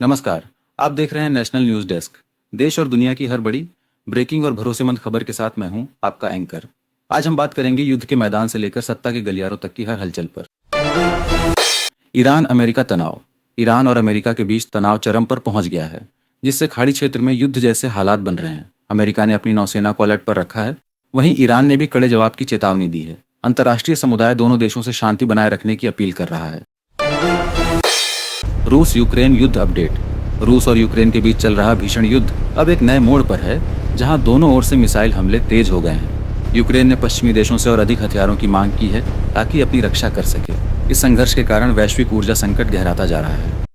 नमस्कार। आप देख रहे हैं नेशनल न्यूज डेस्क। देश और दुनिया की हर बड़ी ब्रेकिंग और भरोसेमंद खबर के साथ मैं हूं आपका एंकर। आज हम बात करेंगे युद्ध के मैदान से लेकर सत्ता के गलियारों तक की हर हलचल पर। ईरान अमेरिका तनाव। ईरान और अमेरिका के बीच तनाव चरम पर पहुंच गया है, जिससे खाड़ी क्षेत्र में युद्ध जैसे हालात बन रहे हैं। अमेरिका ने अपनी नौसेना को अलर्ट पर रखा है, वहीं ईरान ने भी कड़े जवाब की चेतावनी दी है। अंतर्राष्ट्रीय समुदाय दोनों देशों से शांति बनाए रखने की अपील कर रहा है। रूस यूक्रेन युद्ध अपडेट। रूस और यूक्रेन के बीच चल रहा भीषण युद्ध अब एक नए मोड़ पर है, जहां दोनों ओर से मिसाइल हमले तेज हो गए हैं। यूक्रेन ने पश्चिमी देशों से और अधिक हथियारों की मांग की है ताकि अपनी रक्षा कर सके। इस संघर्ष के कारण वैश्विक ऊर्जा संकट गहराता जा रहा है।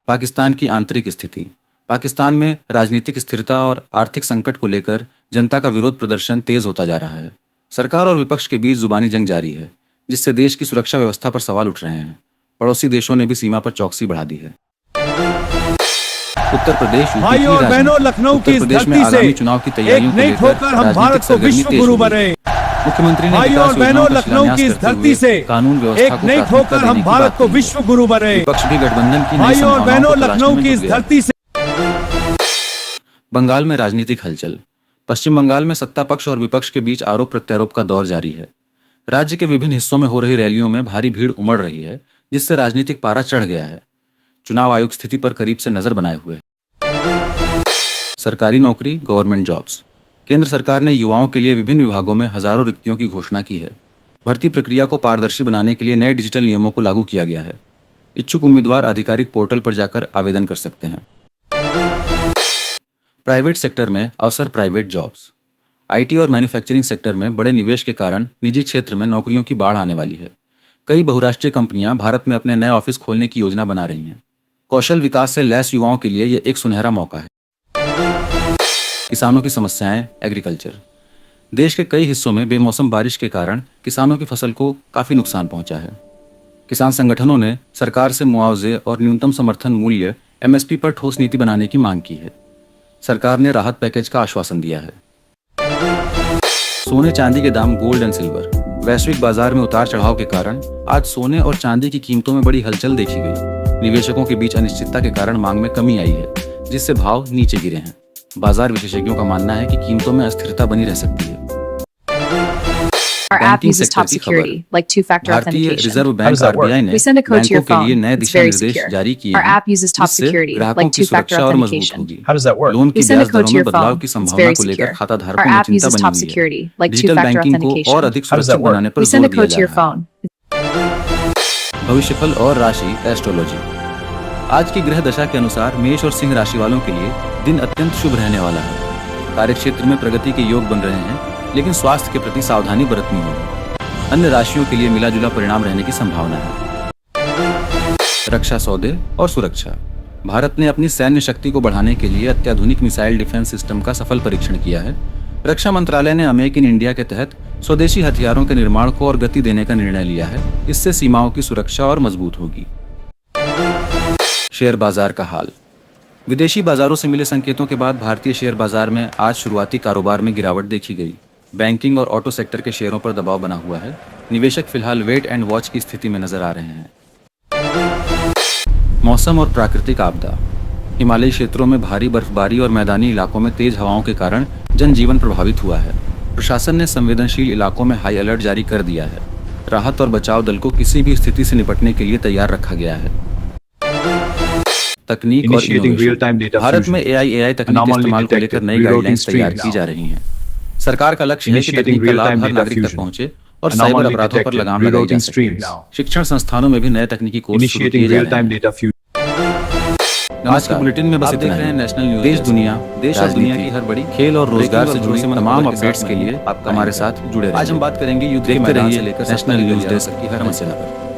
पाकिस्तान की आंतरिक स्थिति। पाकिस्तान में राजनीतिक स्थिरता और आर्थिक संकट को लेकर जनता का विरोध प्रदर्शन तेज होता जा रहा है। सरकार और विपक्ष के बीच जुबानी जंग जारी है, जिससे देश की सुरक्षा व्यवस्था पर सवाल उठ रहे हैं। पड़ोसी देशों ने भी सीमा पर चौकसी बढ़ा दी है। उत्तर प्रदेश भाई और बहनों, लखनऊ की इस धरती से चुनाव की तैयारियों एक नई ठोकर हम भारत को विश्व गुरु बने। मुख्यमंत्री ने भाई और बहनों, लखनऊ की इस धरती से कानून व्यवस्था एक नई ठोकर हम भारत को विश्व गुरु बने। विपक्ष भी गठबंधन की भाई और बहनों, लखनऊ की इस धरती से। बंगाल में राजनीतिक हलचल। पश्चिम बंगाल में सत्ता पक्ष और विपक्ष के बीच आरोप प्रत्यारोप का दौर जारी है। राज्य के विभिन्न हिस्सों में हो रही रैलियों में भारी भीड़ उमड़ रही है, जिससे राजनीतिक पारा चढ़ गया है। चुनाव आयोग स्थिति पर करीब से नजर बनाए हुए। सरकारी नौकरी, गवर्नमेंट जॉब्स। केंद्र सरकार ने युवाओं के लिए विभिन्न विभागों में हजारों रिक्तियों की घोषणा की है। भर्ती प्रक्रिया को पारदर्शी बनाने के लिए नए डिजिटल नियमों को लागू किया गया है। इच्छुक उम्मीदवार आधिकारिक पोर्टल पर जाकर आवेदन कर सकते हैं। प्राइवेट सेक्टर में अवसर। Private jobs. आईटी और मैन्युफैक्चरिंग सेक्टर में बड़े निवेश के कारण निजी क्षेत्र में नौकरियों की बाढ़ आने वाली है। कई बहुराष्ट्रीय कंपनियां भारत में अपने नए ऑफिस खोलने की योजना बना रही हैं। कौशल विकास से लैस युवाओं के लिए यह एक सुनहरा मौका है। किसानों की समस्याएं। एग्रीकल्चर। देश के कई हिस्सों में बेमौसम बारिश के कारण किसानों की फसल को काफी नुकसान पहुंचा है। किसान संगठनों ने सरकार से मुआवजे और न्यूनतम समर्थन मूल्य एमएसपी पर ठोस नीति बनाने की मांग की है। सरकार ने राहत पैकेज का आश्वासन दिया है। सोने चांदी के दाम। Gold and silver. वैश्विक बाजार में उतार चढ़ाव के कारण आज सोने और चांदी की कीमतों में बड़ी हलचल देखी गई। निवेशकों के बीच अनिश्चितता के कारण मांग में कमी आई है, जिससे भाव नीचे गिरे हैं। बाजार विशेषज्ञों का मानना है कि कीमतों में अस्थिरता बनी रह सकती है। Our app uses top security, like two-factor भारतीय authentication. रिजर्व बैंक आरबीआई ने We send a code to your बैंकों के लिए phone. नए It's दिशा very निर्देश secure. जारी किए Our हैं, app uses top जिससे security, ग्राहकों like की two-factor सुरक्षा और मजबूत authentication. होगी। How does that work? Loan की We send a ब्याज code दरों to में your बदलाव phone. की It's संभावना very को लेकर secure. खाता Our धारकों में app चिंता uses बनी top हुई है। security, like digital two-factor banking को authentication. और अधिक How does that सुरक्षित work? बनाने पर We send जोर a दिया code to जा your रहा है। phone. भविष्यफल और राशि। एस्ट्रोलॉजी। आज की ग्रह दशा के अनुसार मेष और सिंह राशि वालों के लिए दिन अत्यंत शुभ रहने वाला है। कार्यक्षेत्र में प्रगति के योग बन रहे हैं, लेकिन स्वास्थ्य के प्रति सावधानी बरतनी होगी। अन्य राशियों के लिए मिला जुला परिणाम रहने की संभावना है। रक्षा सौदे और सुरक्षा। भारत ने अपनी सैन्य शक्ति को बढ़ाने के लिए अत्याधुनिक मिसाइल डिफेंस सिस्टम का सफल परीक्षण किया है। रक्षा मंत्रालय ने मेक इन इंडिया के तहत स्वदेशी हथियारों के निर्माण को और गति देने का निर्णय लिया है। इससे सीमाओं की सुरक्षा और मजबूत होगी। शेयर बाजार का हाल। विदेशी बाजारों से मिले संकेतों के बाद भारतीय शेयर बाजार में आज शुरुआती कारोबार में गिरावट देखी गई। बैंकिंग और ऑटो सेक्टर के शेयरों पर दबाव बना हुआ है। निवेशक फिलहाल वेट एंड वॉच की स्थिति में नजर आ रहे हैं। मौसम और प्राकृतिक आपदा। हिमालयी क्षेत्रों में भारी बर्फबारी और मैदानी इलाकों में तेज हवाओं के कारण जनजीवन प्रभावित हुआ है। प्रशासन ने संवेदनशील इलाकों में हाई अलर्ट जारी कर दिया है। राहत और बचाव दल को किसी भी स्थिति से निपटने के लिए तैयार रखा गया है। तकनीक और इनोवेशन। भारत में एआई तकनीक के इस्तेमाल को लेकर नई गाइडलाइंस तैयार की जा रही हैं। सरकार का लक्ष्य है कि तकनीक का लाभ हर नागरिक तक पहुंचे और साइबर अपराधों पर लगाम लगाई जा सके। शिक्षण संस्थानों में भी नए तकनीकी कोर्स शुरू किए जा रहे हैं। नमस्कार, बुलेटिन में बस इतना ही। नेशनल न्यूज देश और दुनिया की हर बड़ी खेल और रोजगार से जुड़ी तमाम अपडेट्स के लिए आप हमारे साथ जुड़े रहिए। आज हम बात करेंगे युद्ध के मैदान से लेकर नेशनल न्यूज डेस्क की हर मसला पर।